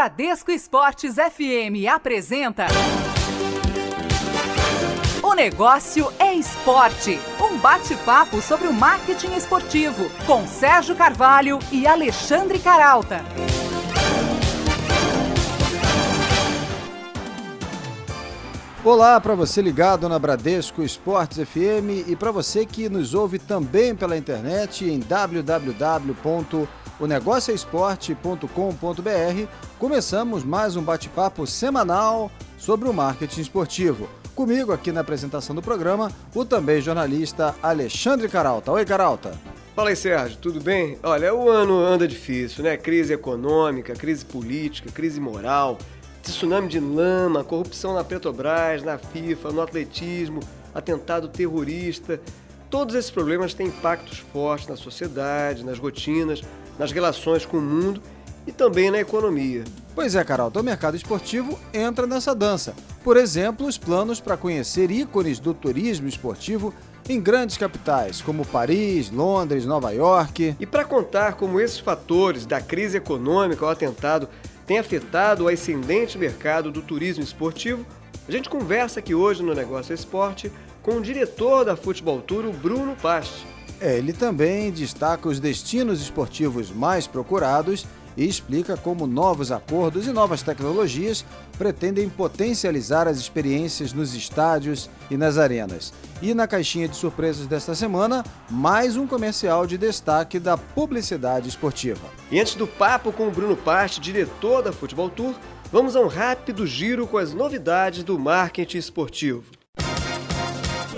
Bradesco Esportes FM apresenta O Negócio é Esporte, um bate-papo sobre o marketing esportivo, com Sérgio Carvalho e Alexandre Caralta. Olá para você ligado na Bradesco Esportes FM e para você que nos ouve também pela internet em www.onegocioesporte.com.br. Começamos mais um bate-papo semanal sobre o marketing esportivo. Comigo aqui na apresentação do programa, o também jornalista Alexandre Caralta. Oi, Caralta. Fala aí, Sérgio, tudo bem? Olha, o ano anda difícil, né? Crise econômica, crise política, crise moral, tsunami de lama, corrupção na Petrobras, na FIFA, no atletismo, atentado terrorista. Todos esses problemas têm impactos fortes na sociedade, nas rotinas, nas relações com o mundo e também na economia. Pois é, Carol, o mercado esportivo entra nessa dança. Por exemplo, os planos para conhecer ícones do turismo esportivo em grandes capitais, como Paris, Londres, Nova York. E para contar como esses fatores da crise econômica ao atentado têm afetado o ascendente mercado do turismo esportivo, a gente conversa aqui hoje no Negócio Esporte com o diretor da Futebol Tour, o Bruno Pasti. Ele também destaca os destinos esportivos mais procurados e explica como novos acordos e novas tecnologias pretendem potencializar as experiências nos estádios e nas arenas. E na caixinha de surpresas desta semana, mais um comercial de destaque da publicidade esportiva. E antes do papo com o Bruno Pasti, diretor da Futebol Tour, vamos a um rápido giro com as novidades do marketing esportivo.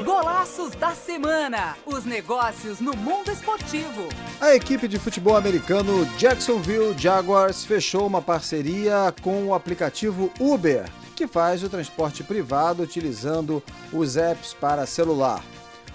Golaços da semana, os negócios no mundo esportivo. A equipe de futebol americano Jacksonville Jaguars fechou uma parceria com o aplicativo Uber, que faz o transporte privado utilizando os apps para celular.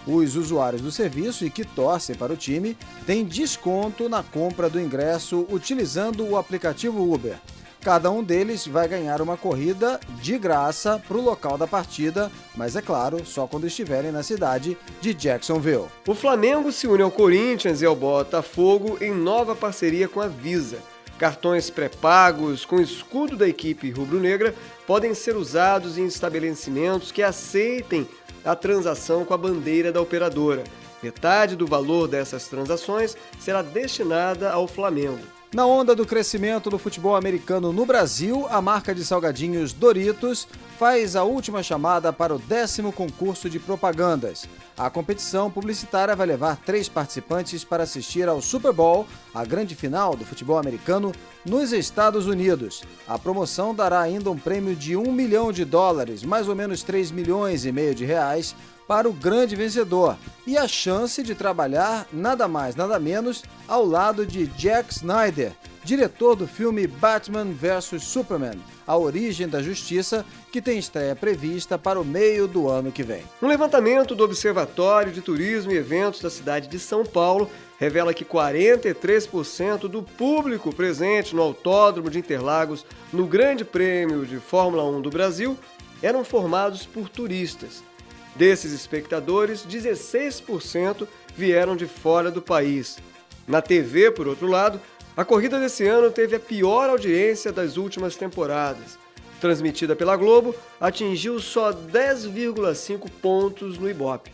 Os usuários do serviço e que torcem para o time têm desconto na compra do ingresso utilizando o aplicativo Uber. Cada um deles vai ganhar uma corrida de graça para o local da partida, mas é claro, só quando estiverem na cidade de Jacksonville. O Flamengo se une ao Corinthians e ao Botafogo em nova parceria com a Visa. Cartões pré-pagos com escudo da equipe rubro-negra podem ser usados em estabelecimentos que aceitem a transação com a bandeira da operadora. Metade do valor dessas transações será destinada ao Flamengo. Na onda do crescimento do futebol americano no Brasil, a marca de salgadinhos Doritos faz a última chamada para o 10º concurso de propagandas. A competição publicitária vai levar 3 participantes para assistir ao Super Bowl, a grande final do futebol americano, nos Estados Unidos. A promoção dará ainda um prêmio de $1 milhão, mais ou menos 3,5 milhões de reais, para o grande vencedor e a chance de trabalhar nada mais, nada menos ao lado de Zack Snyder, diretor do filme Batman vs Superman, A Origem da Justiça, que tem estreia prevista para o meio do ano que vem. Um levantamento do Observatório de Turismo e Eventos da cidade de São Paulo revela que 43% do público presente no Autódromo de Interlagos no Grande Prêmio de Fórmula 1 do Brasil eram formados por turistas. Desses espectadores, 16% vieram de fora do país. Na TV, por outro lado, a corrida desse ano teve a pior audiência das últimas temporadas. Transmitida pela Globo, atingiu só 10,5 pontos no Ibope.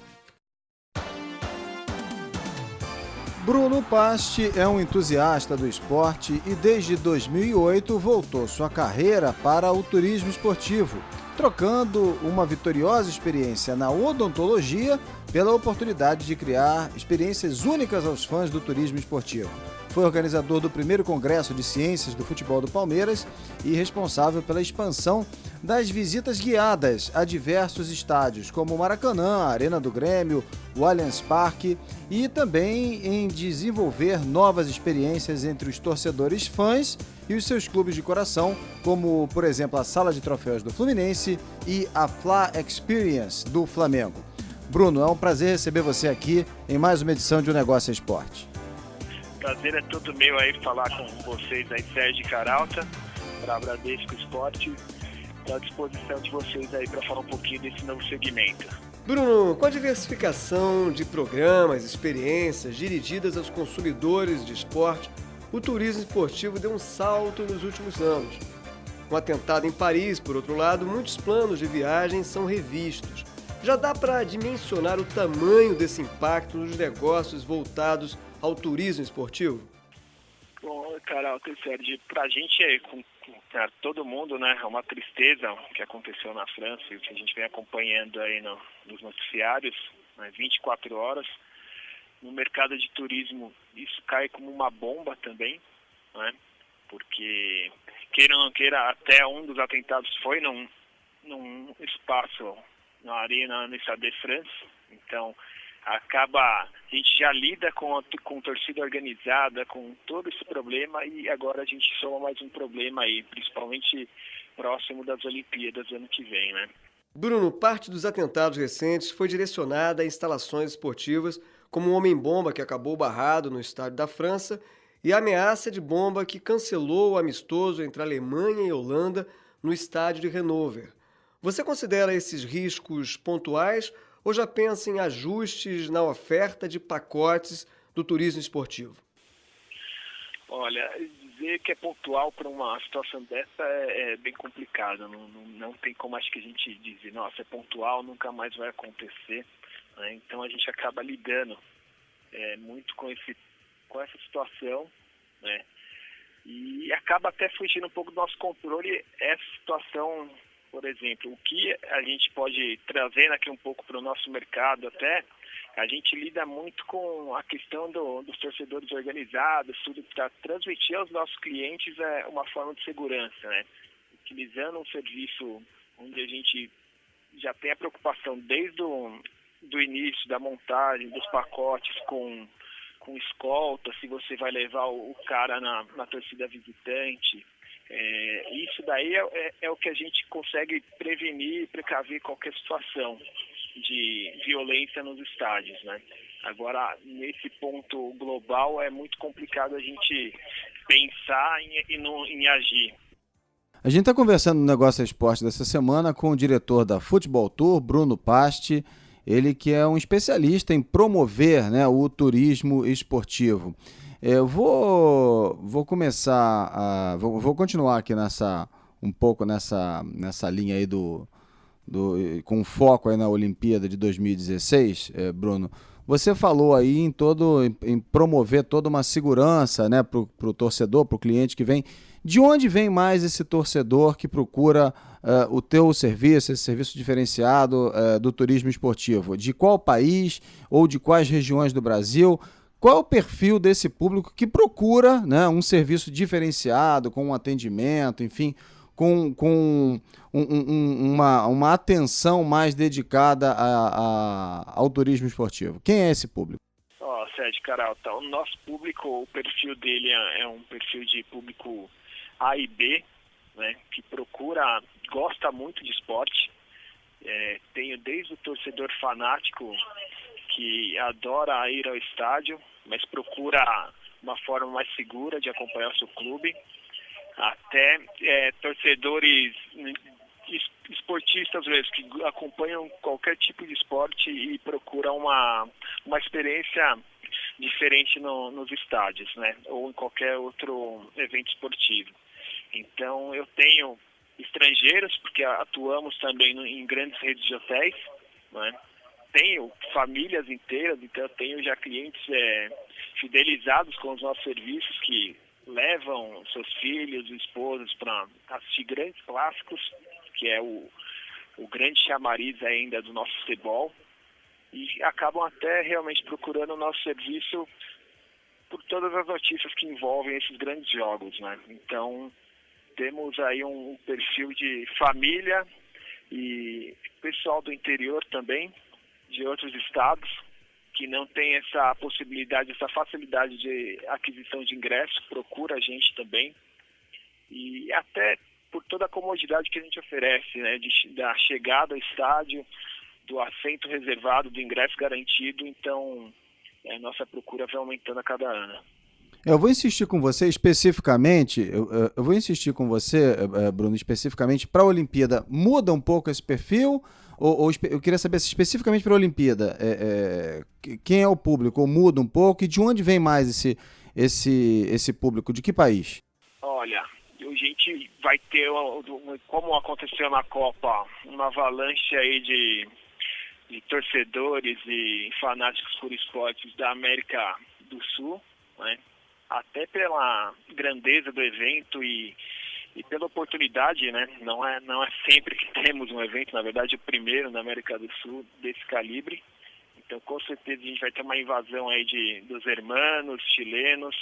Bruno Pasti é um entusiasta do esporte e desde 2008 voltou sua carreira para o turismo esportivo, trocando uma vitoriosa experiência na odontologia pela oportunidade de criar experiências únicas aos fãs do turismo esportivo. Foi organizador do primeiro Congresso de Ciências do Futebol do Palmeiras e responsável pela expansão das visitas guiadas a diversos estádios, como o Maracanã, a Arena do Grêmio, o Allianz Parque, e também em desenvolver novas experiências entre os torcedores fãs e os seus clubes de coração, como, por exemplo, a Sala de Troféus do Fluminense e a Fla Experience do Flamengo. Bruno, é um prazer receber você aqui em mais uma edição de O Negócio é Esporte. Prazer é todo meu aí falar com vocês aí, Sérgio Caralta, para Bradesco Esporte. Estou à disposição de vocês aí para falar um pouquinho desse novo segmento. Bruno, com a diversificação de programas, experiências dirigidas aos consumidores de esporte, o turismo esportivo deu um salto nos últimos anos. Com o atentado em Paris, por outro lado, muitos planos de viagem são revistos. Já dá para dimensionar o tamanho desse impacto nos negócios voltados ao turismo esportivo? Bom, Carol, Sérgio, pra gente, pra todo mundo, né, é uma tristeza o que aconteceu na França e o que a gente vem acompanhando aí nos noticiários, né, 24 horas. No mercado de turismo, isso cai como uma bomba também, né, porque, queira ou não queira, até um dos atentados foi num espaço, na arena no Stade de France. Então, a gente já lida com torcida organizada, com todo esse problema, e agora a gente soma mais um problema aí, principalmente próximo das Olimpíadas ano que vem, né? Bruno, parte dos atentados recentes foi direcionada a instalações esportivas, como o Homem-Bomba, que acabou barrado no estádio da França, e a ameaça de bomba que cancelou o amistoso entre Alemanha e Holanda no estádio de Hannover. Você considera esses riscos pontuais ou já pensa em ajustes na oferta de pacotes do turismo esportivo? Olha, dizer que é pontual para uma situação dessa é bem complicado. Não tem como, acho que a gente dizer, nossa, é pontual, nunca mais vai acontecer, né? Então a gente acaba lidando muito com essa situação, né? E acaba até fugindo um pouco do nosso controle essa situação. Por exemplo, o que a gente pode trazer aqui um pouco para o nosso mercado até, a gente lida muito com a questão dos torcedores organizados, tudo para transmitir aos nossos clientes uma forma de segurança, né? Utilizando um serviço onde a gente já tem a preocupação desde do início, da montagem, dos pacotes com escolta, se você vai levar o cara na torcida visitante. Isso daí é o que a gente consegue prevenir e precaver qualquer situação de violência nos estádios, né? Agora, nesse ponto global, é muito complicado a gente pensar em agir. A gente está conversando no Negócio Esporte dessa semana com o diretor da Futebol Tour, Bruno Pasti, ele que é um especialista em promover, né, o turismo esportivo. Eu vou começar vou continuar aqui um pouco nessa linha aí com foco aí na Olimpíada de 2016, Bruno. Você falou aí em promover toda uma segurança, né, para o torcedor, para o cliente que vem. De onde vem mais esse torcedor que procura o teu serviço, esse serviço diferenciado do turismo esportivo? De qual país ou de quais regiões do Brasil? Qual é o perfil desse público que procura, né, um serviço diferenciado, com um atendimento, enfim, com uma atenção mais dedicada ao turismo esportivo? Quem é esse público? Sérgio Caralta, o nosso público, o perfil dele é um perfil de público A e B, né, que gosta muito de esporte. Tenho desde o torcedor fanático que adora ir ao estádio, mas procura uma forma mais segura de acompanhar o seu clube, até torcedores esportistas mesmo, que acompanham qualquer tipo de esporte e procuram uma experiência diferente nos estádios, né, ou em qualquer outro evento esportivo. Então eu tenho estrangeiros, porque atuamos também em grandes redes de hotéis, né? Tenho famílias inteiras, então eu tenho já clientes fidelizados com os nossos serviços que levam seus filhos e esposas para assistir grandes clássicos, que é o grande chamariz ainda do nosso futebol, e acabam até realmente procurando o nosso serviço por todas as notícias que envolvem esses grandes jogos, né? Então temos aí um perfil de família e pessoal do interior também, de outros estados, que não tem essa possibilidade, essa facilidade de aquisição de ingressos, procura a gente também. E até por toda a comodidade que a gente oferece, né, da chegada ao estádio, do assento reservado, do ingresso garantido. Então, a nossa procura vai aumentando a cada ano. Eu vou insistir com você especificamente, Bruno, especificamente para a Olimpíada. Muda um pouco esse perfil? Ou eu queria saber se especificamente para a Olimpíada, quem é o público? Ou muda um pouco? E de onde vem mais esse público? De que país? Olha, eu a gente vai ter, como aconteceu na Copa, uma avalanche aí de torcedores e fanáticos por esportes da América do Sul, né? Até pela grandeza do evento e pela oportunidade, né? Não é sempre que temos um evento, na verdade o primeiro na América do Sul desse calibre. Então com certeza a gente vai ter uma invasão aí dos hermanos, chilenos,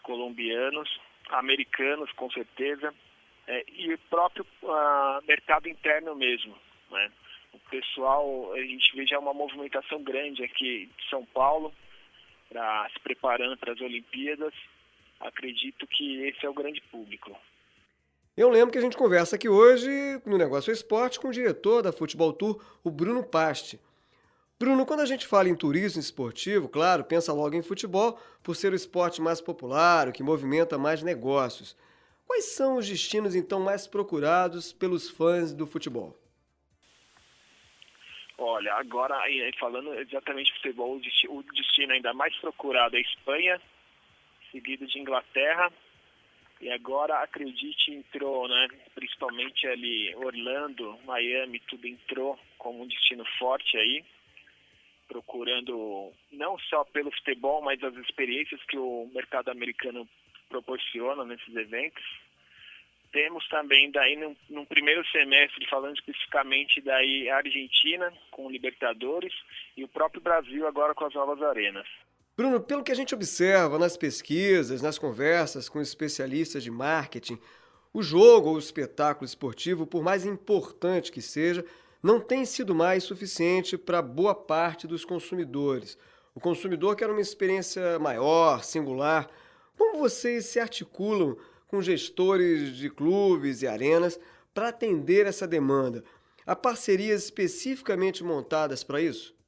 colombianos, americanos com certeza, e o próprio mercado interno mesmo, né? O pessoal, a gente vê já uma movimentação grande aqui de São Paulo, se preparando para as Olimpíadas. Acredito que esse é o grande público. Eu lembro que a gente conversa aqui hoje no Negócio Esporte com o diretor da Futebol Tour, o Bruno Pasti. Bruno, quando a gente fala em turismo esportivo, claro, pensa logo em futebol, por ser o esporte mais popular, o que movimenta mais negócios. Quais são os destinos, então, mais procurados pelos fãs do futebol? Olha, agora falando exatamente de futebol, o destino ainda mais procurado é Espanha, seguido de Inglaterra, e agora, acredite, entrou, né, principalmente ali Orlando, Miami, tudo entrou como um destino forte aí, procurando não só pelo futebol, mas as experiências que o mercado americano proporciona nesses eventos. Temos também daí num primeiro semestre, falando especificamente daí a Argentina com o Libertadores e o próprio Brasil agora com as novas arenas. Bruno, pelo que a gente observa nas pesquisas, nas conversas com especialistas de marketing, o jogo ou o espetáculo esportivo, por mais importante que seja, não tem sido mais suficiente para boa parte dos consumidores. O consumidor quer uma experiência maior, singular. Como vocês se articulam com gestores de clubes e arenas para atender essa demanda? Há parcerias especificamente montadas para isso?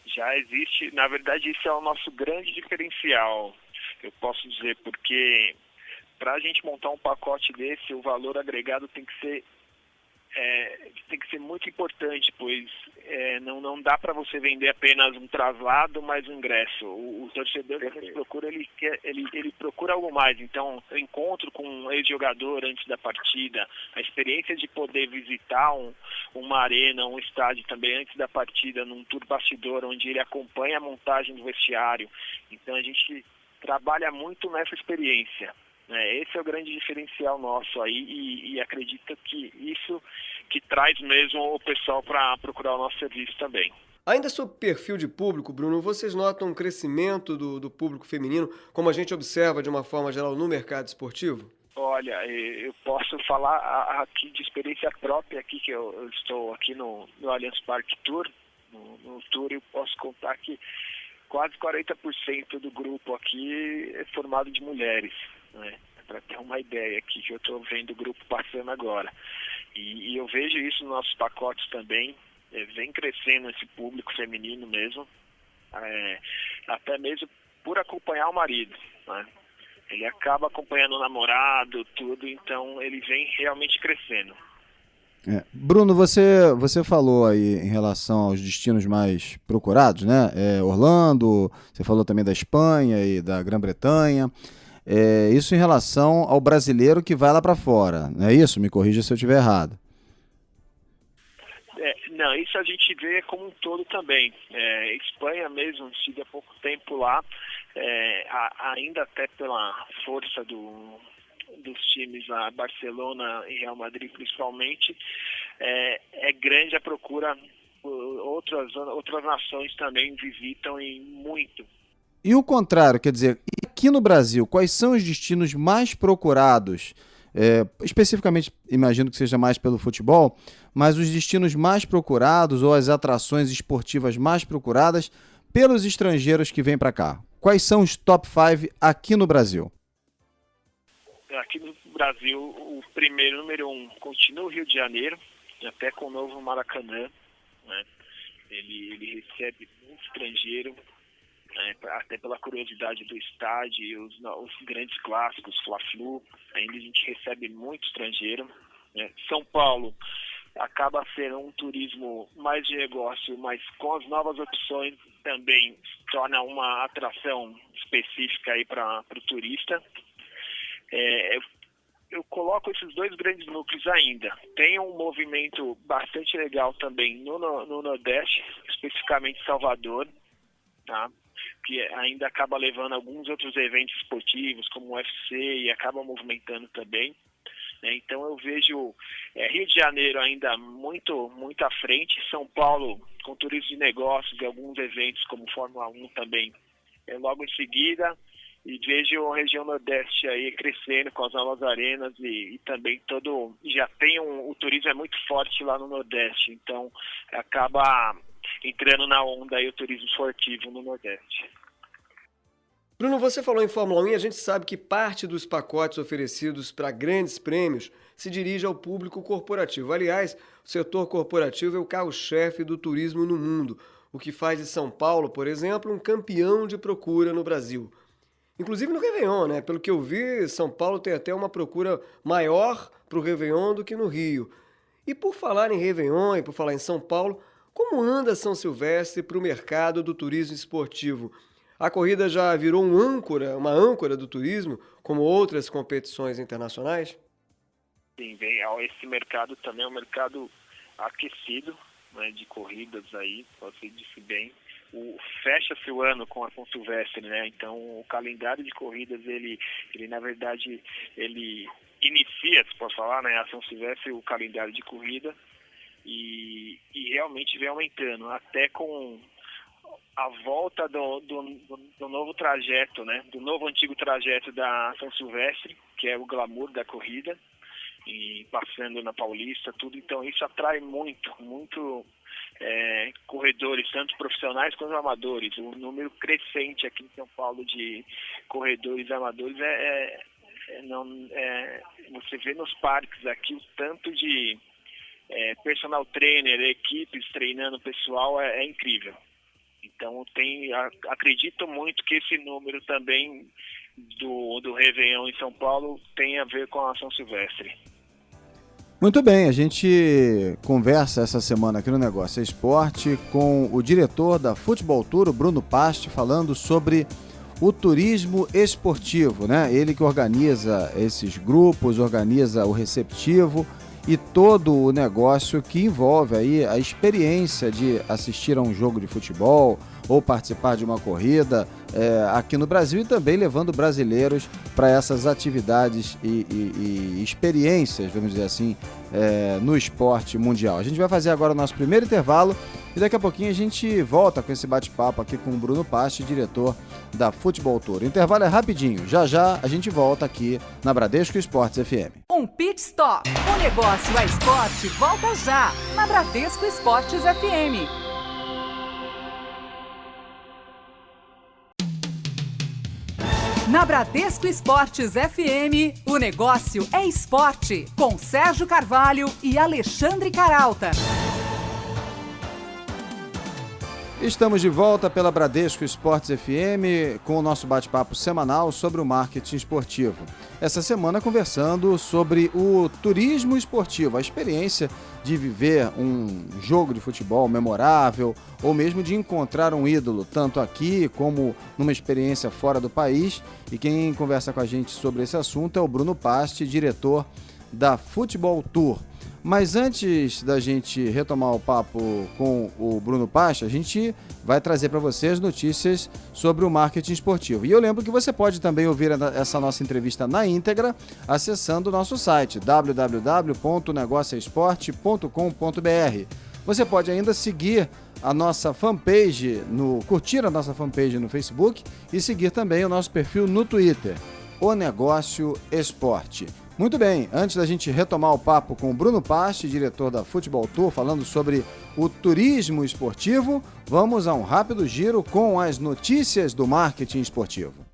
Já existe, na verdade, isso é o nosso grande diferencial, eu posso dizer, porque para a gente montar um pacote desse, o valor agregado tem que ser muito importante, pois não dá para você vender apenas um traslado mais um ingresso. O torcedor que a gente procura, ele procura algo mais. Então, o encontro com um ex-jogador antes da partida, a experiência de poder visitar uma arena, um estádio também antes da partida, num tour bastidor, onde ele acompanha a montagem do vestiário. Então, a gente trabalha muito nessa experiência. Esse é o grande diferencial nosso aí e acredito que isso que traz mesmo o pessoal para procurar o nosso serviço também. Ainda sobre o perfil de público, Bruno, vocês notam um crescimento do público feminino, como a gente observa de uma forma geral no mercado esportivo? Olha, eu posso falar aqui de experiência própria, aqui que eu estou aqui no Allianz Parque Tour, no Tour eu posso contar que quase 40% do grupo aqui é formado de mulheres. Para ter uma ideia aqui, que eu estou vendo o grupo passando agora. E eu vejo isso nos nossos pacotes também, vem crescendo esse público feminino mesmo, até mesmo por acompanhar o marido, né? Ele acaba acompanhando o namorado, tudo, então ele vem realmente crescendo. Bruno, você falou aí em relação aos destinos mais procurados, né? Orlando, você falou também da Espanha e da Grã-Bretanha. Isso em relação ao brasileiro que vai lá para fora, não é isso? Me corrija se eu estiver errado. Não, isso a gente vê como um todo também. Espanha mesmo, estive há pouco tempo lá, ainda até pela força dos times lá, Barcelona e Real Madrid principalmente, é grande a procura, outras nações também visitam e muito. E o contrário, quer dizer, aqui no Brasil, quais são os destinos mais procurados? Especificamente, imagino que seja mais pelo futebol, mas os destinos mais procurados ou as atrações esportivas mais procuradas pelos estrangeiros que vêm para cá. Quais são os top 5 aqui no Brasil? Aqui no Brasil, o número 1, continua o Rio de Janeiro, até com o novo Maracanã, né? Ele recebe muito estrangeiro, até pela curiosidade do estádio e os grandes clássicos, Fla-Flu, ainda a gente recebe muito estrangeiro. São Paulo acaba sendo um turismo mais de negócio, mas com as novas opções também torna uma atração específica aí para o turista. eu coloco esses 2 grandes núcleos ainda. Tem um movimento bastante legal também no Nordeste, especificamente Salvador, tá? Que ainda acaba levando alguns outros eventos esportivos, como o UFC, e acaba movimentando também. Né? Então eu vejo Rio de Janeiro ainda muito à frente, São Paulo com turismo de negócios e alguns eventos como Fórmula 1 também logo em seguida, e vejo a região Nordeste aí crescendo com as novas arenas e também já tem o turismo é muito forte lá no Nordeste, então acaba entrando na onda aí o turismo esportivo no Nordeste. Bruno, você falou em Fórmula 1 e a gente sabe que parte dos pacotes oferecidos para grandes prêmios se dirige ao público corporativo. Aliás, o setor corporativo é o carro-chefe do turismo no mundo, o que faz de São Paulo, por exemplo, um campeão de procura no Brasil. Inclusive no Réveillon, né? Pelo que eu vi, São Paulo tem até uma procura maior para o Réveillon do que no Rio. E por falar em Réveillon e por falar em São Paulo, como anda São Silvestre para o mercado do turismo esportivo? A corrida já virou uma âncora do turismo, como outras competições internacionais? Sim, esse mercado também é um mercado aquecido, né, de corridas aí, você disse bem. Fecha-se o ano com a São Silvestre, né? Então o calendário de corridas, ele na verdade, ele inicia, se pode falar, né, a São Silvestre, o calendário de corrida, e realmente vem aumentando, até com a volta do novo trajeto, né, do novo antigo trajeto da São Silvestre, que é o glamour da corrida, e passando na Paulista, tudo. Então isso atrai muito corredores, tanto profissionais quanto amadores. O número crescente aqui em São Paulo de corredores amadores você vê nos parques aqui o tanto de personal trainer, equipes treinando o pessoal, é incrível. Então acredito muito que esse número também do Réveillon em São Paulo tem a ver com a São Silvestre. Muito bem, a gente conversa essa semana aqui no Negócio Esporte com o diretor da Futebol Tour, o Bruno Pasti, falando sobre o turismo esportivo, né? Ele que organiza esses grupos, organiza o receptivo e todo o negócio que envolve aí a experiência de assistir a um jogo de futebol ou participar de uma corrida aqui no Brasil, e também levando brasileiros para essas atividades e experiências, vamos dizer assim, no esporte mundial. A gente vai fazer agora o nosso primeiro intervalo e daqui a pouquinho a gente volta com esse bate-papo aqui com o Bruno Pasti, diretor da Futebol Tour. O intervalo é rapidinho, já a gente volta aqui na Bradesco Esportes FM. Um pit stop, o negócio é esporte, volta já na Bradesco Esportes FM. Na Bradesco Esportes FM, o negócio é esporte, com Sérgio Carvalho e Alexandre Caralta. Estamos de volta pela Bradesco Esportes FM com o nosso bate-papo semanal sobre o marketing esportivo. Essa semana conversando sobre o turismo esportivo, a experiência de viver um jogo de futebol memorável ou mesmo de encontrar um ídolo, tanto aqui como numa experiência fora do país. E quem conversa com a gente sobre esse assunto é o Bruno Pasti, diretor da Futebol Tour. Mas antes da gente retomar o papo com o Bruno Pasti, a gente vai trazer para você as notícias sobre o marketing esportivo. E eu lembro que você pode também ouvir essa nossa entrevista na íntegra acessando o nosso site www.negocioesporte.com.br. Você pode ainda seguir a nossa fanpage, curtir a nossa fanpage no Facebook e seguir também o nosso perfil no Twitter, O Negócio Esporte. Muito bem, antes da gente retomar o papo com o Bruno Pasti, diretor da Futebol Tour, falando sobre o turismo esportivo, vamos a um rápido giro com as notícias do marketing esportivo.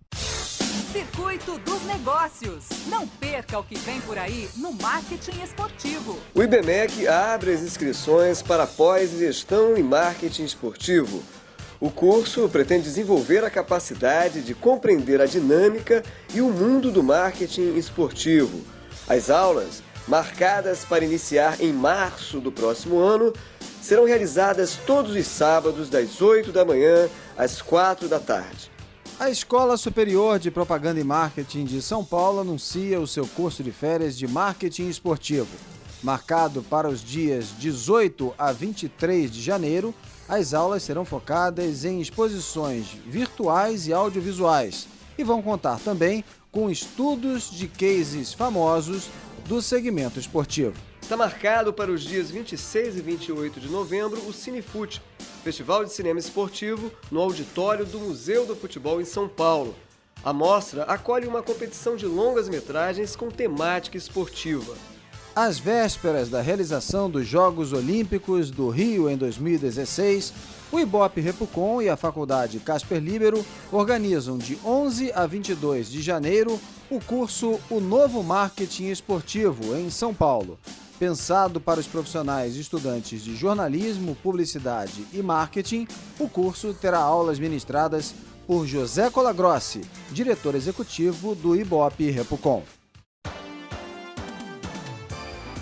Circuito dos Negócios. Não perca o que vem por aí no marketing esportivo. O IBMEC abre as inscrições para pós-gestão em marketing esportivo. O curso pretende desenvolver a capacidade de compreender a dinâmica e o mundo do marketing esportivo. As aulas, marcadas para iniciar em março do próximo ano, serão realizadas todos os sábados das 8 da manhã às 4 da tarde. A Escola Superior de Propaganda e Marketing de São Paulo anuncia o seu curso de férias de marketing esportivo. Marcado para os dias 18 a 23 de janeiro, as aulas serão focadas em exposições virtuais e audiovisuais e vão contar também com estudos de cases famosos do segmento esportivo. Está marcado para os dias 26 e 28 de novembro o Cinefute, Festival de Cinema Esportivo no auditório do Museu do Futebol em São Paulo. A mostra acolhe uma competição de longas-metragens com temática esportiva. Às vésperas da realização dos Jogos Olímpicos do Rio em 2016, o Ibope Repucon e a Faculdade Casper Libero organizam de 11 a 22 de janeiro o curso O Novo Marketing Esportivo em São Paulo. Pensado para os profissionais e estudantes de jornalismo, publicidade e marketing, o curso terá aulas ministradas por José Colagrossi, diretor executivo do Ibope Repucon.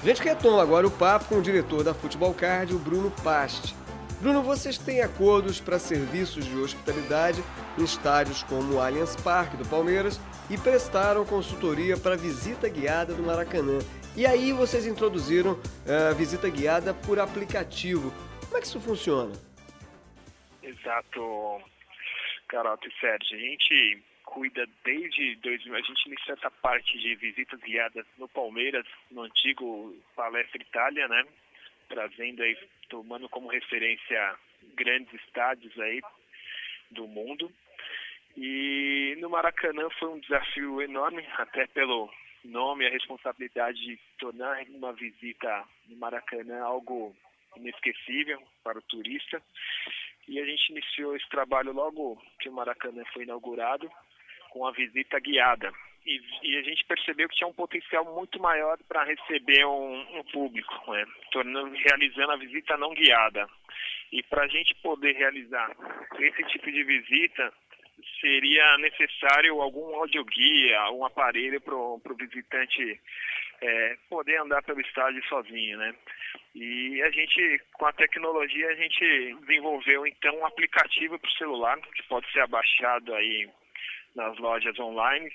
A gente retoma agora o papo com o diretor da Futebol Card, o Bruno Pasti. Bruno, vocês têm acordos para serviços de hospitalidade em estádios como o Allianz Parque do Palmeiras e prestaram consultoria para visita guiada do Maracanã. E aí vocês introduziram a visita guiada por aplicativo. Como é que isso funciona? Exato, Carota e Sérgio. A gente cuida desde 2000, a gente iniciou essa parte de visitas guiadas no Palmeiras, no antigo Palestra Itália, né? Trazendo aí, tomando como referência grandes estádios aí do mundo. E no Maracanã foi um desafio enorme, até pelo nome e a responsabilidade de tornar uma visita no Maracanã algo inesquecível para o turista. E a gente iniciou esse trabalho logo que o Maracanã foi inaugurado, com a visita guiada. E a gente percebeu que tinha um potencial muito maior para receber um público, né? Realizando a visita não guiada. E para a gente poder realizar esse tipo de visita, seria necessário algum audioguia, um aparelho para o visitante poder andar pelo estádio sozinho, né? E a gente, com a tecnologia, a gente desenvolveu então um aplicativo para o celular, que pode ser abaixado aí nas lojas online,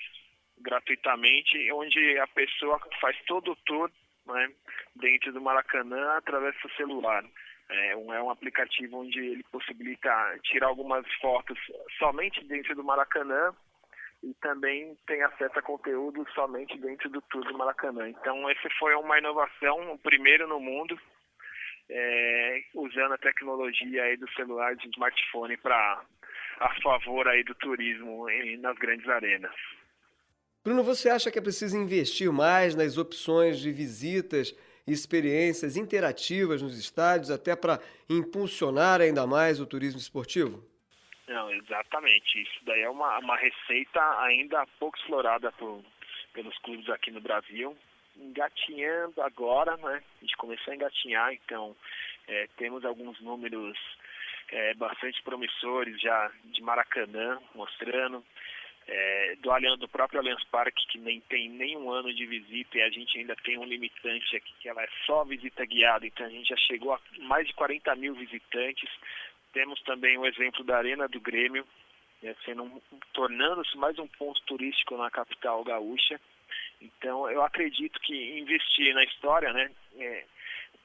gratuitamente, onde a pessoa faz todo o tour, né, dentro do Maracanã através do celular. É um aplicativo onde ele possibilita tirar algumas fotos somente dentro do Maracanã e também tem acesso a conteúdo somente dentro do tour do Maracanã. Então, essa foi uma inovação, o primeiro no mundo, usando a tecnologia aí do celular de smartphone a favor aí do turismo nas grandes arenas. Bruno, você acha que é preciso investir mais nas opções de visitas e experiências interativas nos estádios, até para impulsionar ainda mais o turismo esportivo? Não, exatamente. Isso daí é uma receita ainda pouco explorada pelos clubes aqui no Brasil. Engatinhando agora, né? A gente começou a engatinhar, então temos alguns números bastante promissores já de Maracanã, mostrando. Do próprio Allianz Parque, que nem tem nenhum ano de visita, e a gente ainda tem um limitante aqui, que ela é só visita guiada, então a gente já chegou a mais de 40 mil visitantes. Temos também o exemplo da Arena do Grêmio, tornando-se mais um ponto turístico na capital gaúcha. Então, eu acredito que investir na história, né,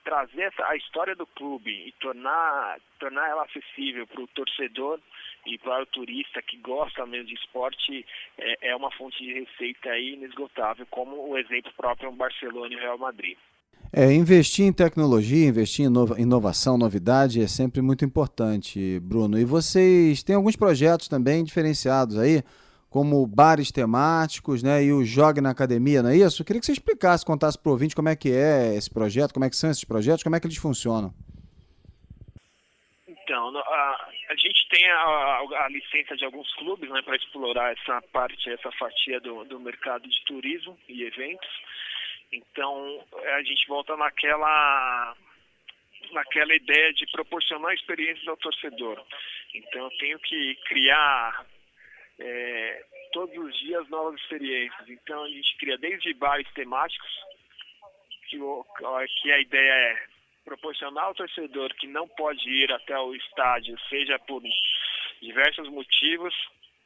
trazer a história do clube e tornar ela acessível para o torcedor e para o turista que gosta mesmo de esporte, é uma fonte de receita aí inesgotável, como o exemplo próprio do Barcelona e o Real Madrid. Investir em tecnologia, investir em inovação, novidade é sempre muito importante, Bruno. E vocês têm alguns projetos também diferenciados aí, como bares temáticos, né, e o Jogue na Academia, não é isso? Eu queria que você explicasse, contasse para o ouvinte como é que é esse projeto, como é que são esses projetos, como é que eles funcionam. Então, a gente tem a licença de alguns clubes, né, para explorar essa fatia do mercado de turismo e eventos. Então, a gente volta naquela ideia de proporcionar experiências ao torcedor. Então, eu tenho que criar todos os dias novas experiências. Então, a gente cria desde bares temáticos, que a ideia é proporcionar ao torcedor que não pode ir até o estádio, seja por diversos motivos,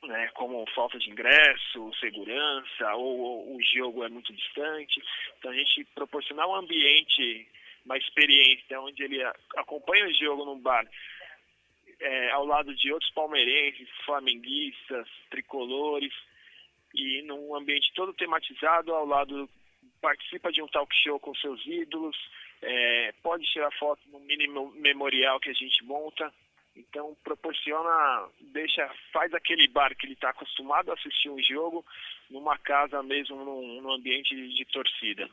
né, como falta de ingresso, segurança, ou o jogo é muito distante. Então a gente proporcionar um ambiente, uma experiência onde ele acompanha o jogo num bar, ao lado de outros palmeirenses, flamenguistas, tricolores, e num ambiente todo tematizado, ao lado, participa de um talk show com seus ídolos, pode tirar foto no mini memorial que a gente monta. Então proporciona, faz aquele bar que ele está acostumado a assistir um jogo numa casa mesmo, num ambiente de torcida.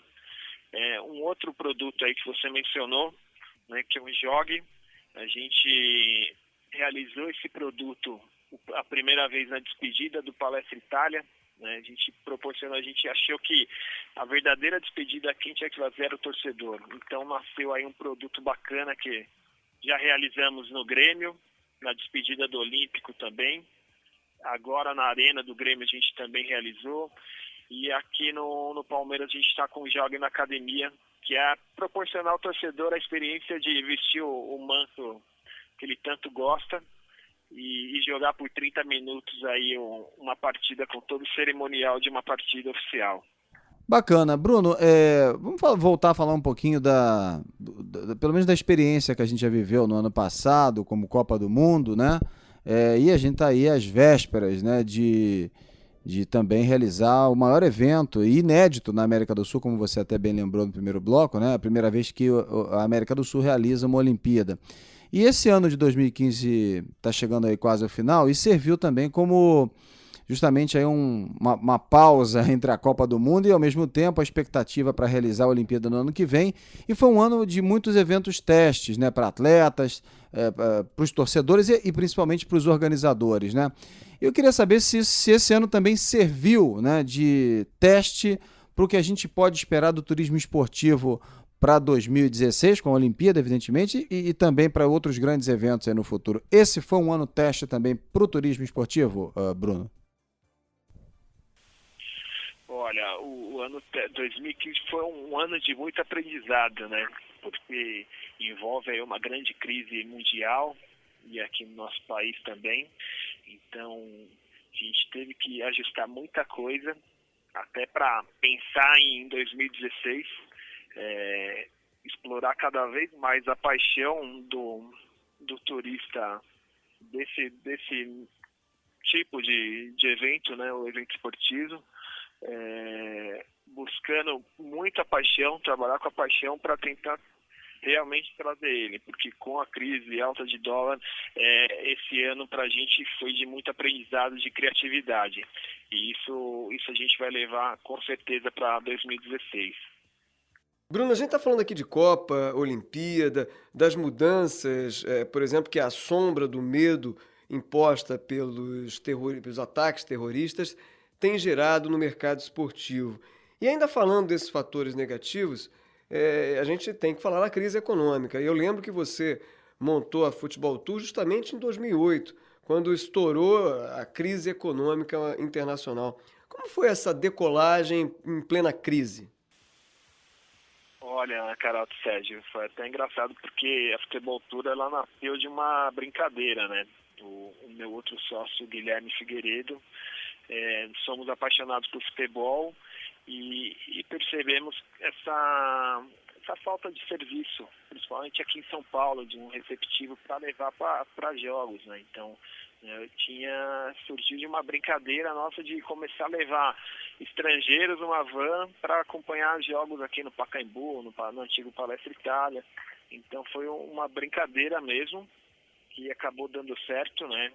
Um outro produto aí que você mencionou, né, que é o Jogue. A gente realizou esse produto a primeira vez na despedida do Palestra Itália, né? A gente achou que a verdadeira despedida quem tinha que fazer era o torcedor. Então nasceu aí um produto bacana que já realizamos no Grêmio, na despedida do Olímpico também. Agora na Arena do Grêmio a gente também realizou. E aqui no Palmeiras a gente está com o Jogue na Academia, que é proporcionar ao torcedor a experiência de vestir o manto que ele tanto gosta e jogar por 30 minutos aí uma partida com todo o cerimonial de uma partida oficial. Bacana. Bruno, vamos voltar a falar um pouquinho pelo menos da experiência que a gente já viveu no ano passado, como Copa do Mundo, né? E a gente está aí às vésperas, né, de também realizar o maior evento inédito na América do Sul, como você até bem lembrou no primeiro bloco, né? A primeira vez que a América do Sul realiza uma Olimpíada. E esse ano de 2015 está chegando aí quase ao final e serviu também como justamente aí uma pausa entre a Copa do Mundo e, ao mesmo tempo, a expectativa para realizar a Olimpíada no ano que vem. E foi um ano de muitos eventos testes, né, para atletas, para os torcedores e principalmente para os organizadores, né? Eu queria saber se esse ano também serviu, né, de teste para o que a gente pode esperar do turismo esportivo para 2016, com a Olimpíada, evidentemente, e também para outros grandes eventos aí no futuro. Esse foi um ano teste também para o turismo esportivo, Bruno? Olha, o ano 2015 foi um ano de muito aprendizado, né? Porque envolve aí uma grande crise mundial e aqui no nosso país também. Então, a gente teve que ajustar muita coisa até para pensar em 2016, explorar cada vez mais a paixão do turista desse tipo de evento, né? O evento esportivo. Buscando muita paixão, trabalhar com a paixão para tentar realmente trazer ele, porque com a crise alta de dólar, esse ano para a gente foi de muito aprendizado, de criatividade, e isso a gente vai levar com certeza para 2016. Bruno, a gente está falando aqui de Copa, Olimpíada, das mudanças, por exemplo, que é a sombra do medo imposta pelos ataques terroristas tem gerado no mercado esportivo. E ainda falando desses fatores negativos, a gente tem que falar da crise econômica. Eu lembro que você montou a Futebol Tour justamente em 2008, quando estourou a crise econômica internacional. Como foi essa decolagem em plena crise? Olha, Caralto, Sérgio, foi até engraçado porque a Futebol Tour ela nasceu de uma brincadeira, né? O meu outro sócio, Guilherme Figueiredo, somos apaixonados por futebol e percebemos essa falta de serviço, principalmente aqui em São Paulo, de um receptivo para levar para jogos, né? Então, surgiu de uma brincadeira nossa de começar a levar estrangeiros numa van para acompanhar jogos aqui no Pacaembu, no antigo Palestra Itália. Então foi uma brincadeira mesmo, que acabou dando certo, né?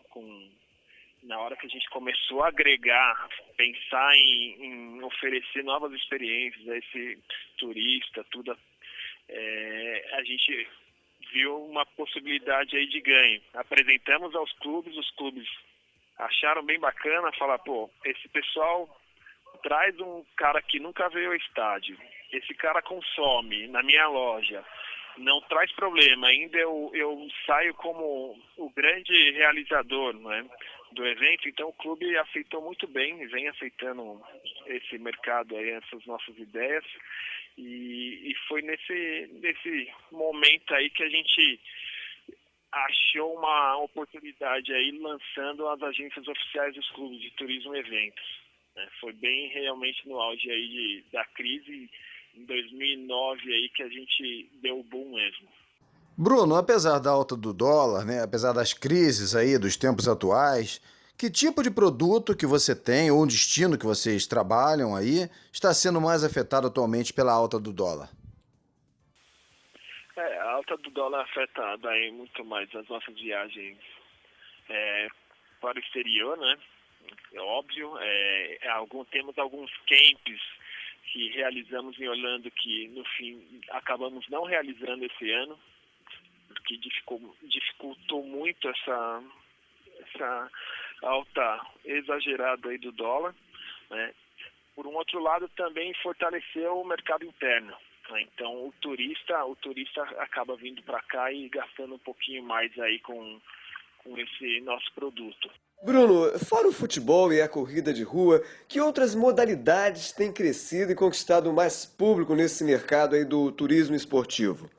Na hora que a gente começou a agregar, pensar em oferecer novas experiências a esse turista, tudo, a gente viu uma possibilidade aí de ganho. Apresentamos aos clubes, os clubes acharam bem bacana, falar, esse pessoal traz um cara que nunca veio ao estádio, esse cara consome na minha loja, não traz problema, ainda eu saio como o grande realizador, né, do evento. Então o clube aceitou muito bem, vem aceitando esse mercado aí, essas nossas ideias, e foi nesse momento aí que a gente achou uma oportunidade aí lançando as agências oficiais dos clubes de turismo e eventos. Foi bem realmente no auge aí da crise em 2009 aí que a gente deu o boom mesmo. Bruno, apesar da alta do dólar, né, apesar das crises aí dos tempos atuais, que tipo de produto que você tem ou um destino que vocês trabalham aí está sendo mais afetado atualmente pela alta do dólar? A alta do dólar afeta daí muito mais as nossas viagens para o exterior, né? É óbvio. Temos alguns camps que realizamos em Orlando que, no fim, acabamos não realizando esse ano, porque dificultou muito essa alta exagerada aí do dólar, né? Por um outro lado, também fortaleceu o mercado interno. Então o turista acaba vindo para cá e gastando um pouquinho mais aí com esse nosso produto. Bruno, fora o futebol e a corrida de rua, que outras modalidades têm crescido e conquistado mais público nesse mercado aí do turismo esportivo?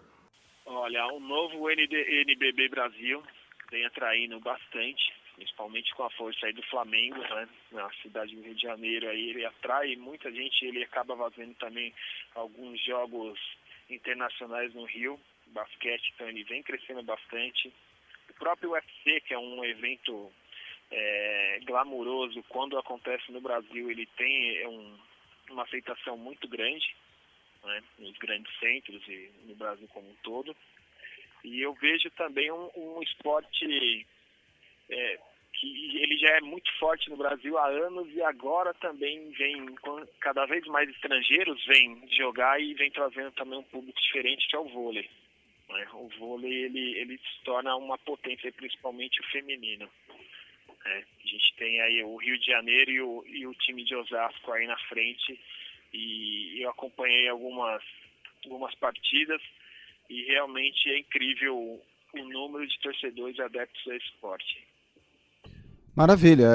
Olha, o novo NBB Brasil vem atraindo bastante, principalmente com a força aí do Flamengo, né? Na cidade do Rio de Janeiro, aí ele atrai muita gente, ele acaba fazendo também alguns jogos internacionais no Rio, basquete, então ele vem crescendo bastante. O próprio UFC, que é um evento glamuroso, quando acontece no Brasil, ele tem uma aceitação muito grande, né? Nos grandes centros e no Brasil como um todo. E eu vejo também um esporte que ele já é muito forte no Brasil há anos e agora também vem, cada vez mais estrangeiros vêm jogar e vem trazendo também um público diferente, que é o vôlei. Né? O vôlei ele se torna uma potência, principalmente o feminino. A gente tem aí o Rio de Janeiro e o time de Osasco aí na frente, e eu acompanhei algumas partidas e realmente é incrível o número de torcedores adeptos ao esporte. Maravilha,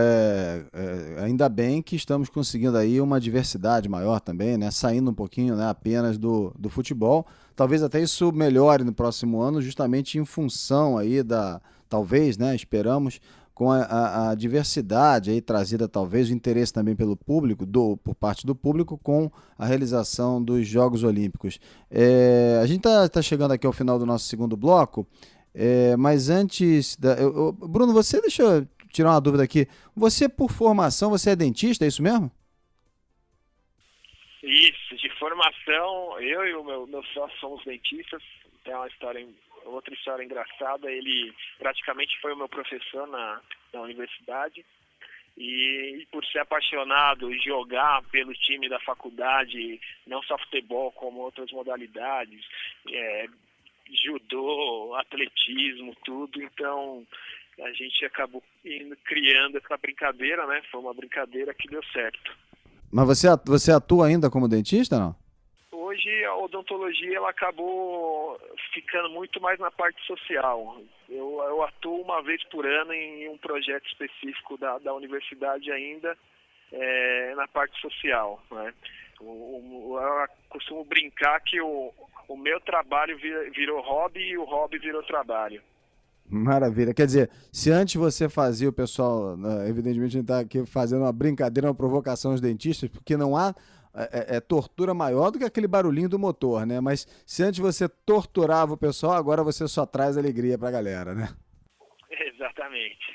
ainda bem que estamos conseguindo aí uma diversidade maior também, né? Saindo um pouquinho, né, apenas do futebol. Talvez até isso melhore no próximo ano, justamente em função aí talvez, né, esperamos, com a diversidade aí trazida, talvez, o interesse também pelo público, por parte do público, com a realização dos Jogos Olímpicos. A gente está chegando aqui ao final do nosso segundo bloco, mas antes... Bruno, deixa eu tirar uma dúvida aqui. Você, por formação, você é dentista, é isso mesmo? Isso, de formação, eu e o meu sócio somos dentistas. Tem outra história engraçada. Ele praticamente foi o meu professor na universidade. E por ser apaixonado e jogar pelo time da faculdade, não só futebol, como outras modalidades, judô, atletismo, tudo. Então a gente acabou criando essa brincadeira, né? Foi uma brincadeira que deu certo. Mas você atua ainda como dentista, não? Hoje a odontologia ela acabou ficando muito mais na parte social. Eu atuo uma vez por ano em um projeto específico da universidade ainda, na parte social, né? Eu costumo brincar que o meu trabalho virou hobby e o hobby virou trabalho. Maravilha. Quer dizer, se antes você fazia, o pessoal, evidentemente a gente está aqui fazendo uma brincadeira, uma provocação aos dentistas, porque não há tortura maior do que aquele barulhinho do motor, né? Mas se antes você torturava o pessoal, agora você só traz alegria pra galera, né? Exatamente.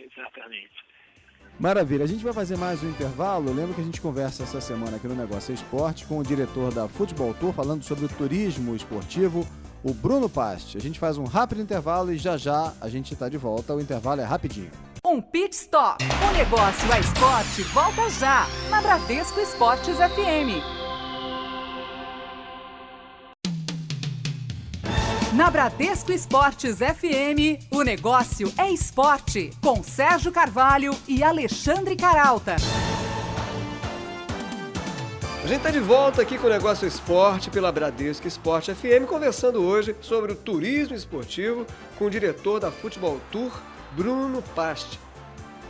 Maravilha. A gente vai fazer mais um intervalo. Lembra que a gente conversa essa semana aqui no Negócio é Esporte com o diretor da Futebol Tour, falando sobre o turismo esportivo, o Bruno Pasti. A gente faz um rápido intervalo e já a gente está de volta. O intervalo é rapidinho. Um pit stop. O Negócio é Esporte volta já, na Bradesco Esportes FM. Na Bradesco Esportes FM, o Negócio é Esporte, com Sérgio Carvalho e Alexandre Caralta. A gente está de volta aqui com o Negócio Esporte pela Bradesco Esporte FM, conversando hoje sobre o turismo esportivo com o diretor da Futebol Tour, Bruno Pasti.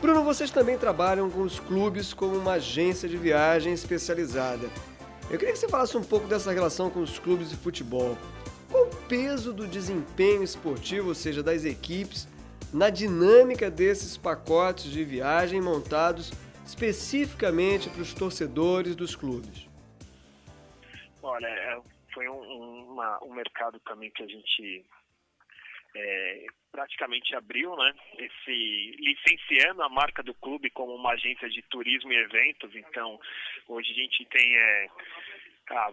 Bruno, vocês também trabalham com os clubes como uma agência de viagem especializada. Eu queria que você falasse um pouco dessa relação com os clubes de futebol. Qual o peso do desempenho esportivo, ou seja, das equipes, na dinâmica desses pacotes de viagem montados especificamente para os torcedores dos clubes? Olha, foi um mercado também que a gente praticamente abriu, né? Licenciando a marca do clube como uma agência de turismo e eventos. Então, hoje a gente tem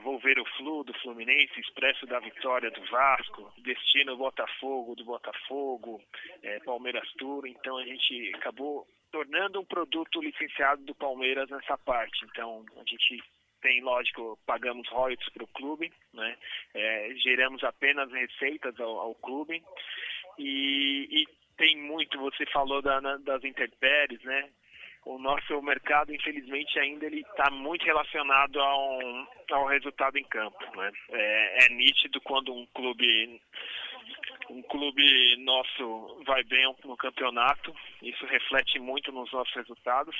Volver o Flu do Fluminense, Expresso da Vitória do Vasco, Destino Botafogo do Botafogo, Palmeiras Tour. Então, a gente acabou tornando um produto licenciado do Palmeiras nessa parte. Então, a gente tem, lógico, pagamos royalties para o clube, né? Geramos apenas receitas ao clube e tem muito, você falou das intempéries, né? O nosso mercado, infelizmente, ainda ele está muito relacionado ao resultado em campo, né? É nítido quando um clube nosso vai bem no campeonato, isso reflete muito nos nossos resultados.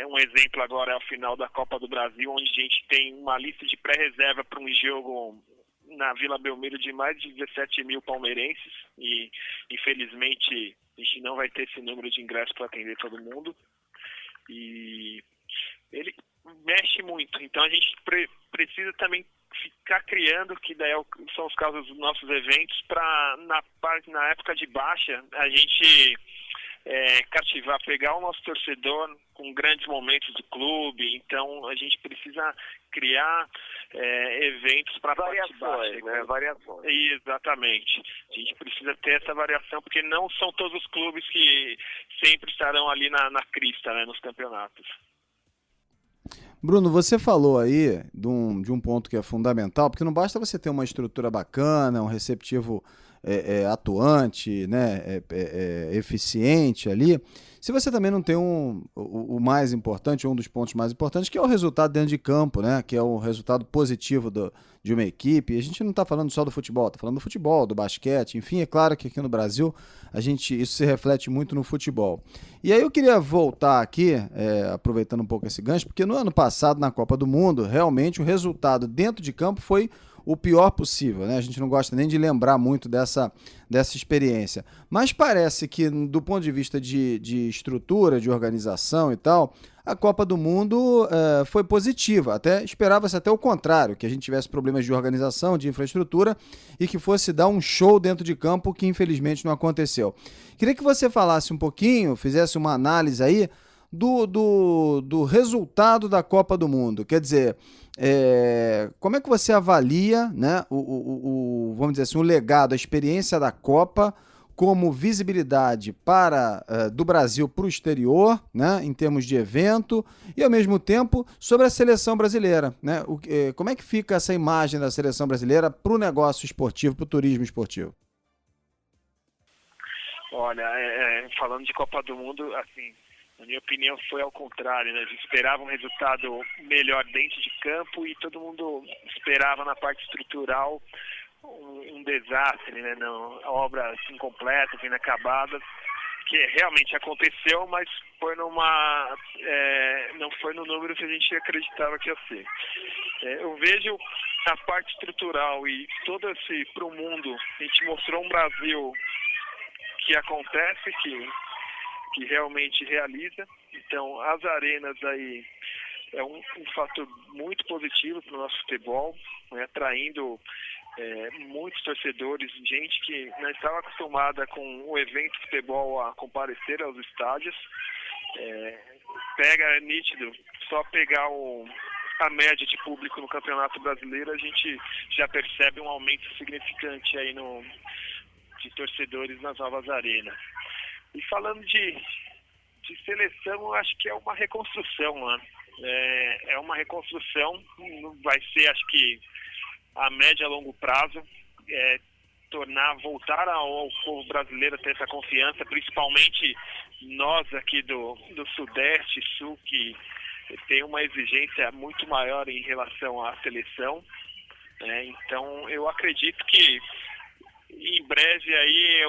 Um exemplo agora é o final da Copa do Brasil, onde a gente tem uma lista de pré-reserva para um jogo na Vila Belmiro de mais de 17 mil palmeirenses e, infelizmente, a gente não vai ter esse número de ingressos para atender todo mundo. E ele mexe muito, então a gente precisa também ficar criando, que daí são os casos dos nossos eventos, para na época de baixa a gente cativar, pegar o nosso torcedor com grandes momentos do clube. Então a gente precisa criar eventos para parte baixa, né? Variações. Exatamente. A gente precisa ter essa variação, porque não são todos os clubes que sempre estarão ali na crista, né, nos campeonatos. Bruno, você falou aí de um ponto que é fundamental, porque não basta você ter uma estrutura bacana, um receptivo atuante, né, eficiente ali, se você também não tem o mais importante, um dos pontos mais importantes, que é o resultado dentro de campo, né, que é o resultado positivo de uma equipe. E a gente não está falando só do futebol, está falando do futebol, do basquete, enfim, é claro que aqui no Brasil isso se reflete muito no futebol. E aí eu queria voltar aqui, aproveitando um pouco esse gancho, porque no ano passado, na Copa do Mundo, realmente o resultado dentro de campo foi o pior possível, né? A gente não gosta nem de lembrar muito dessa experiência. Mas parece que, do ponto de vista de estrutura, de organização e tal, a Copa do Mundo foi positiva. Até esperava-se até o contrário, que a gente tivesse problemas de organização, de infraestrutura e que fosse dar um show dentro de campo, que infelizmente não aconteceu. Queria que você falasse um pouquinho, fizesse uma análise aí do resultado da Copa do Mundo. Quer dizer, como é que você avalia, né, vamos dizer assim, o legado, a experiência da Copa como visibilidade do Brasil para o exterior, né, em termos de evento, e ao mesmo tempo sobre a seleção brasileira, né? Como é que fica essa imagem da seleção brasileira para o negócio esportivo, para o turismo esportivo? Olha, falando de Copa do Mundo, assim, na minha opinião foi ao contrário, né? A gente esperava um resultado melhor dentro de campo e todo mundo esperava na parte estrutural um desastre, né? Não, obras incompletas, inacabadas, que realmente aconteceu, mas foi não foi no número que a gente acreditava que ia ser. Eu vejo a parte estrutural e todo esse para o mundo, a gente mostrou um Brasil que acontece, que realmente realiza. Então, as arenas aí é um fator muito positivo para o nosso futebol, né, atraindo muitos torcedores, gente que não estava acostumada com o evento de futebol a comparecer aos estádios. É nítido, só pegar a média de público no Campeonato Brasileiro, a gente já percebe um aumento significante aí de torcedores nas novas arenas. E falando de seleção, eu acho que é uma reconstrução, né? É uma reconstrução, vai ser, acho que, a médio a longo prazo, voltar ao povo brasileiro a ter essa confiança, principalmente nós aqui do Sudeste e Sul, que tem uma exigência muito maior em relação à seleção. Então, eu acredito que em breve aí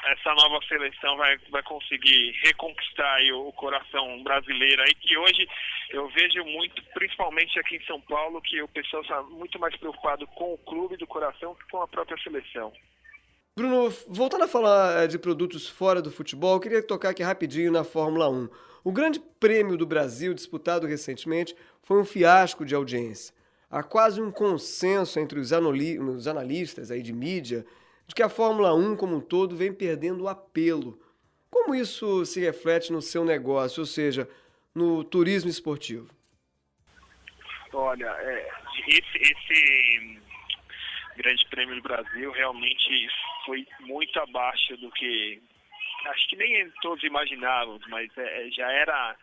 essa nova seleção vai conseguir reconquistar aí o coração brasileiro aí, que hoje eu vejo muito, principalmente aqui em São Paulo, que o pessoal está muito mais preocupado com o clube do coração que com a própria seleção. Bruno, voltando a falar de produtos fora do futebol, eu queria tocar aqui rapidinho na Fórmula 1. O Grande Prêmio do Brasil, disputado recentemente, foi um fiasco de audiência. Há quase um consenso entre os analistas aí de mídia de que a Fórmula 1 como um todo vem perdendo o apelo. Como isso se reflete no seu negócio, ou seja, no turismo esportivo? Olha, esse Grande Prêmio do Brasil realmente foi muito abaixo do que acho que nem todos imaginávamos, mas já era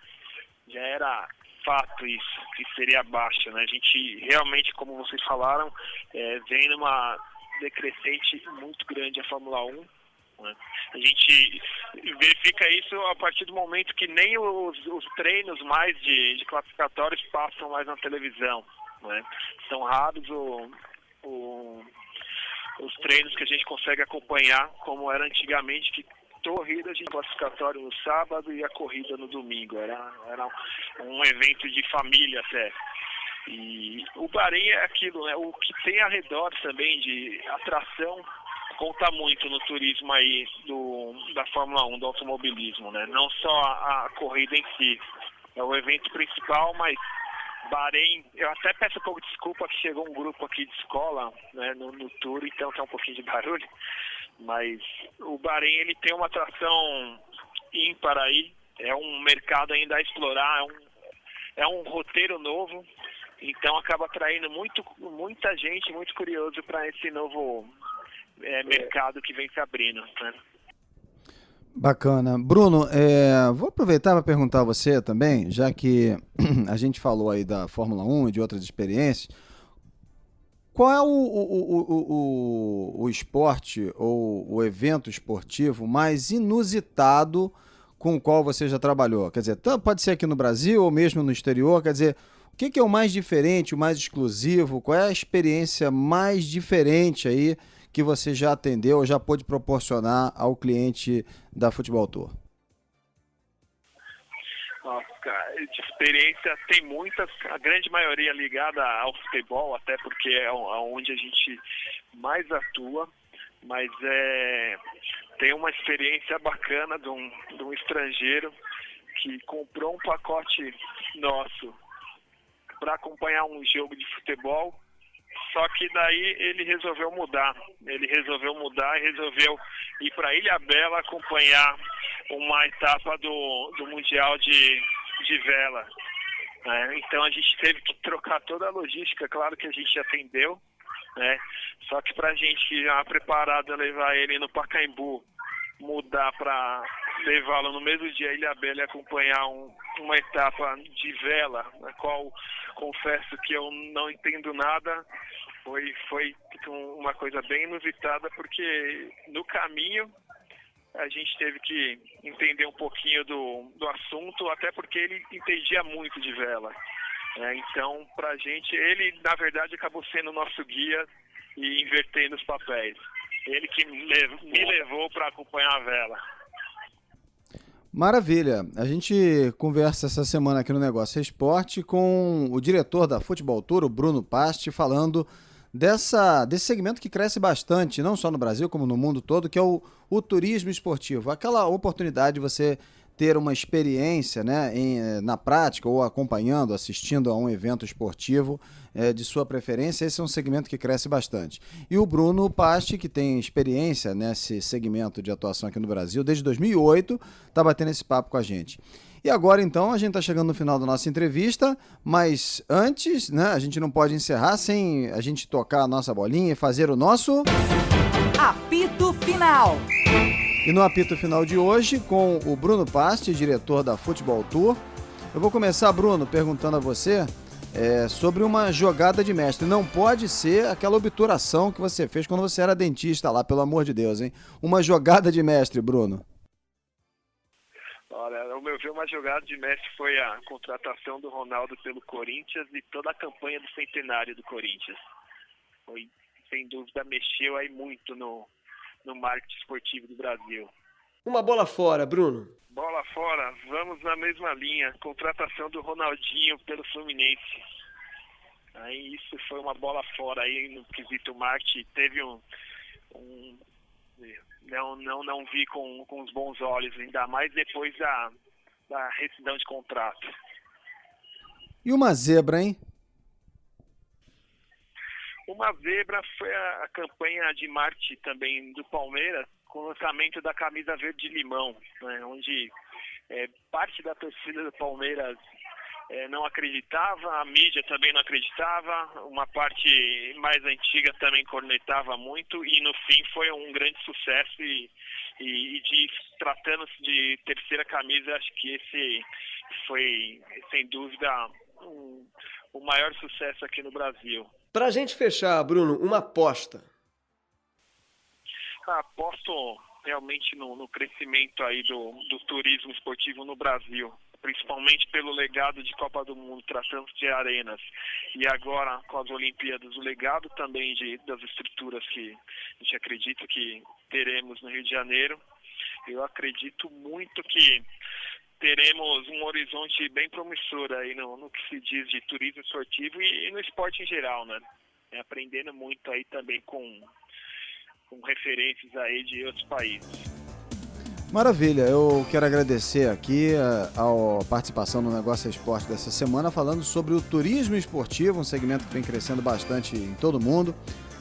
fato isso, que seria abaixo, né? A gente realmente, como vocês falaram, vem numa decrescente muito grande a Fórmula 1. Né? A gente verifica isso a partir do momento que nem os treinos mais de classificatórios passam mais na televisão. Né? São raros os treinos que a gente consegue acompanhar, como era antigamente, que corrida de classificatório no sábado e a corrida no domingo. Era um evento de família até. E o Bahrein é aquilo, né? O que tem ao redor também de atração conta muito no turismo aí da Fórmula 1, do automobilismo, né? Não só a corrida em si. É o evento principal, mas Bahrein, eu até peço um pouco de desculpa que chegou um grupo aqui de escola, né, no tour, então tem um pouquinho de barulho. Mas o Bahrein, ele tem uma atração ímpar aí, é um mercado ainda a explorar, é um roteiro novo, então acaba atraindo muita gente, muito curioso para esse novo mercado que vem se abrindo, né? Bacana. Bruno, vou aproveitar para perguntar a você também, já que a gente falou aí da Fórmula 1 e de outras experiências, qual é o esporte ou o evento esportivo mais inusitado com o qual você já trabalhou? Quer dizer, pode ser aqui no Brasil ou mesmo no exterior, quer dizer, o que é o mais diferente, o mais exclusivo? Qual é a experiência mais diferente aí que você já atendeu ou já pôde proporcionar ao cliente da Futebol Tour? Nossa, cara, de experiência tem muitas, a grande maioria ligada ao futebol, até porque é onde a gente mais atua, mas tem uma experiência bacana de um estrangeiro que comprou um pacote nosso para acompanhar um jogo de futebol, só que daí ele resolveu mudar e resolveu ir para Ilhabela acompanhar uma etapa do Mundial de Vela. Né? Então a gente teve que trocar toda a logística, claro que a gente atendeu, né? Só que para a gente já preparado a levar ele no Pacaembu, mudar para levá-lo no mesmo dia a Ilhabela e acompanhar uma etapa de vela, na qual confesso que eu não entendo nada, foi uma coisa bem inusitada, porque no caminho a gente teve que entender um pouquinho do assunto, até porque ele entendia muito de vela. Então, pra gente, ele, na verdade, acabou sendo o nosso guia e invertendo os papéis. Ele que me levou para acompanhar a vela. Maravilha. A gente conversa essa semana aqui no Negócio Esporte com o diretor da Futebol Tour, o Bruno Pasti, falando desse segmento que cresce bastante, não só no Brasil, como no mundo todo, que é o turismo esportivo. Aquela oportunidade de você ter uma experiência, né, na prática ou acompanhando, assistindo a um evento esportivo de sua preferência, esse é um segmento que cresce bastante. E o Bruno Pasti, que tem experiência nesse segmento de atuação aqui no Brasil desde 2008, está batendo esse papo com a gente. E agora, então, a gente está chegando no final da nossa entrevista, mas antes, né, a gente não pode encerrar sem a gente tocar a nossa bolinha e fazer o nosso... Apito Final. E no apito final de hoje, com o Bruno Pasti, diretor da Futebol Tour, eu vou começar, Bruno, perguntando a você sobre uma jogada de mestre. Não pode ser aquela obturação que você fez quando você era dentista lá, pelo amor de Deus, hein? Uma jogada de mestre, Bruno. Olha, ao meu ver, uma jogada de mestre foi a contratação do Ronaldo pelo Corinthians e toda a campanha do centenário do Corinthians. Foi, sem dúvida, mexeu aí muito no marketing esportivo do Brasil. Uma bola fora, Bruno. Bola fora, vamos na mesma linha. Contratação do Ronaldinho pelo Fluminense. Aí isso foi uma bola fora aí no quesito marketing. Teve não vi com os bons olhos, ainda mais depois da rescisão de contrato. E uma zebra, hein? Uma zebra foi a campanha de marketing também do Palmeiras, com o lançamento da camisa verde-limão, né, onde parte da torcida do Palmeiras não acreditava, a mídia também não acreditava, uma parte mais antiga também cornetava muito, e no fim foi um grande sucesso, e tratando-se de terceira camisa, acho que esse foi, sem dúvida, o maior sucesso aqui no Brasil. Pra gente fechar, Bruno, uma aposta. Aposto realmente no crescimento aí do turismo esportivo no Brasil, principalmente pelo legado de Copa do Mundo, tratando de arenas, e agora com as Olimpíadas, o legado também das estruturas que a gente acredita que teremos no Rio de Janeiro. Eu acredito muito que teremos um horizonte bem promissor aí no que se diz de turismo esportivo e no esporte em geral, né? Aprendendo muito aí também com referências aí de outros países. Maravilha, eu quero agradecer aqui a participação no Negócio Esporte dessa semana, falando sobre o turismo esportivo, um segmento que vem crescendo bastante em todo o mundo.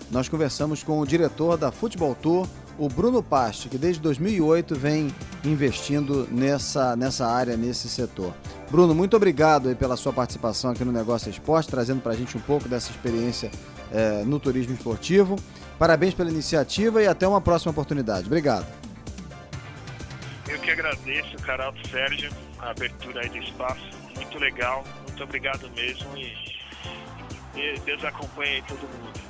Nós conversamos com o diretor da Futebol Tour, o Bruno Pasti, que desde 2008 vem investindo nessa área, nesse setor. Bruno, muito obrigado aí pela sua participação aqui no Negócio Esporte, trazendo para a gente um pouco dessa experiência no turismo esportivo. Parabéns pela iniciativa e até uma próxima oportunidade. Obrigado. Eu que agradeço, Caralto, Sérgio, a abertura aí do espaço. Muito legal, muito obrigado mesmo, e Deus acompanhe aí todo mundo.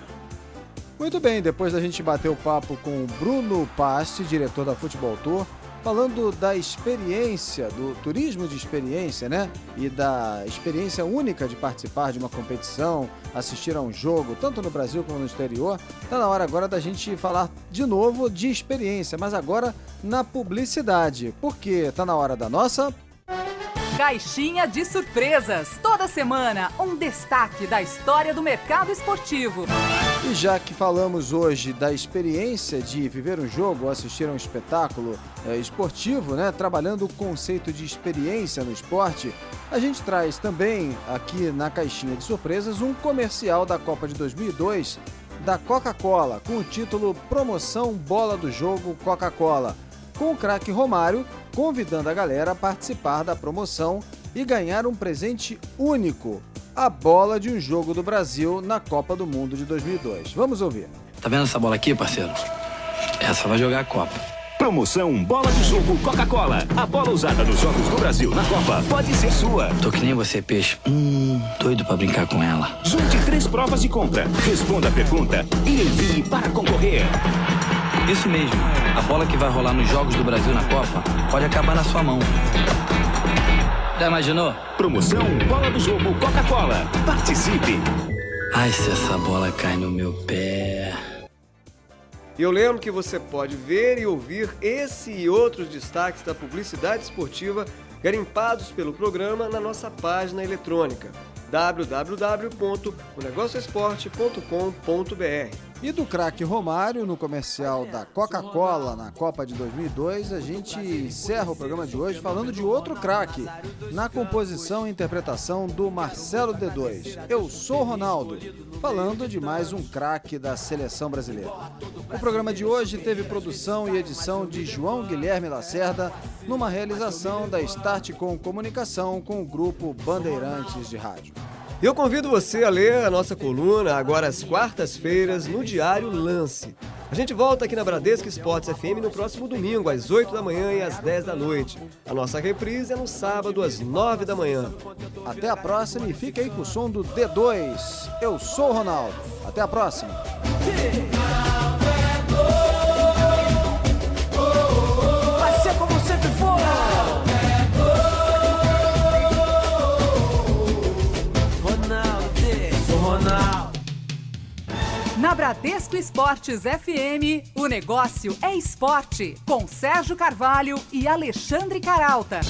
Muito bem, depois da gente bater o papo com o Bruno Pasti, diretor da Futebol Tour, falando da experiência, do turismo de experiência, né? E da experiência única de participar de uma competição, assistir a um jogo, tanto no Brasil como no exterior. Está na hora agora da gente falar de novo de experiência, mas agora na publicidade, porque está na hora da nossa... Caixinha de surpresas. Toda semana, um destaque da história do mercado esportivo. E já que falamos hoje da experiência de viver um jogo ou assistir a um espetáculo esportivo, né, trabalhando o conceito de experiência no esporte, a gente traz também aqui na Caixinha de Surpresas um comercial da Copa de 2002 da Coca-Cola, com o título Promoção Bola do Jogo Coca-Cola, com o craque Romário convidando a galera a participar da promoção e ganhar um presente único, a bola de um jogo do Brasil na Copa do Mundo de 2002. Vamos ouvir. Tá vendo essa bola aqui, parceiro? Essa vai jogar a Copa. Promoção Bola do Jogo Coca-Cola. A bola usada nos Jogos do Brasil na Copa pode ser sua. Tô que nem você, peixe. Doido pra brincar com ela. Junte 3 provas de compra, responda a pergunta e envie para concorrer. Isso mesmo. A bola que vai rolar nos Jogos do Brasil na Copa pode acabar na sua mão. Já imaginou? Promoção Bola do Jogo Coca-Cola. Participe! Ai, se essa bola cai no meu pé... E eu lembro que você pode ver e ouvir esse e outros destaques da publicidade esportiva garimpados pelo programa na nossa página eletrônica www.onegocioesporte.com.br. E do craque Romário, no comercial da Coca-Cola na Copa de 2002, a gente encerra o programa de hoje falando de outro craque, na composição e interpretação do Marcelo D2. Eu sou Ronaldo, falando de mais um craque da seleção brasileira. O programa de hoje teve produção e edição de João Guilherme Lacerda, numa realização da Startcom Comunicação com o grupo Bandeirantes de Rádio. Eu convido você a ler a nossa coluna agora às quartas-feiras no Diário Lance. A gente volta aqui na Bradesco Esportes FM no próximo domingo, às 8 da manhã e às 10 da noite. A nossa reprise é no sábado, às 9 da manhã. Até a próxima e fique aí com o som do D2. Eu sou o Ronaldo. Até a próxima. Vai ser como sempre for. Na Bradesco Esportes FM, o negócio é esporte, com Sérgio Carvalho e Alexandre Caralta.